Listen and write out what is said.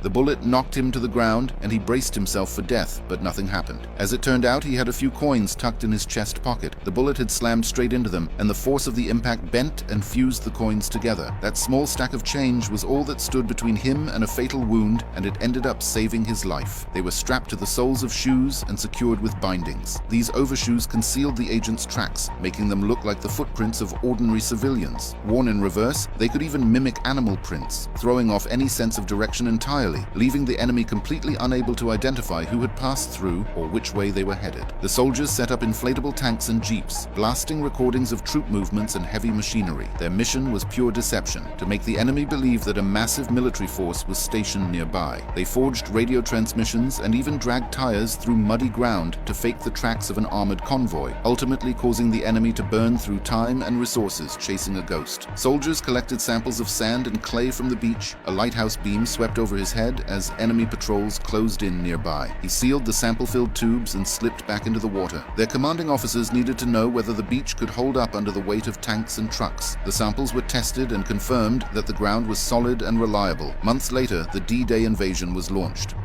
The bullet knocked him to the ground, and he braced himself for death, but nothing happened. As it turned out, he had a few coins tucked in his chest pocket. The bullet had slammed straight into them, and the force of the impact bent and fused the coins together. That small stack of change was all that stood between him and a fatal wound, and it ended up saving his life. They were strapped to the soles of shoes and secured with bindings. These overshoes concealed the agent's tracks, making them look like the footprints of ordinary civilians. Worn in reverse, they could even mimic animal prints, throwing off any sense of direction entirely, leaving the enemy completely unable to identify who had passed through or which way they were headed. The soldiers set up inflatable tanks and jeeps, blasting recordings of troop movements and heavy machinery. Their mission was pure deception, to make the enemy believe that a massive military force was stationed nearby. They forged radio transmissions and even dragged tires through muddy ground to fake the tracks of an armored convoy, ultimately causing the enemy to burn through time and resources chasing a ghost. Soldiers collected samples of sand and clay from the beach. A lighthouse beam swept over his head as enemy patrols closed in nearby. He sealed the sample-filled tubes and slipped back into the water. Their commanding officers needed to know whether the beach could hold up under the weight of tanks and trucks. The samples were tested and confirmed that the ground was solid and reliable. Months later, the D-Day invasion was launched.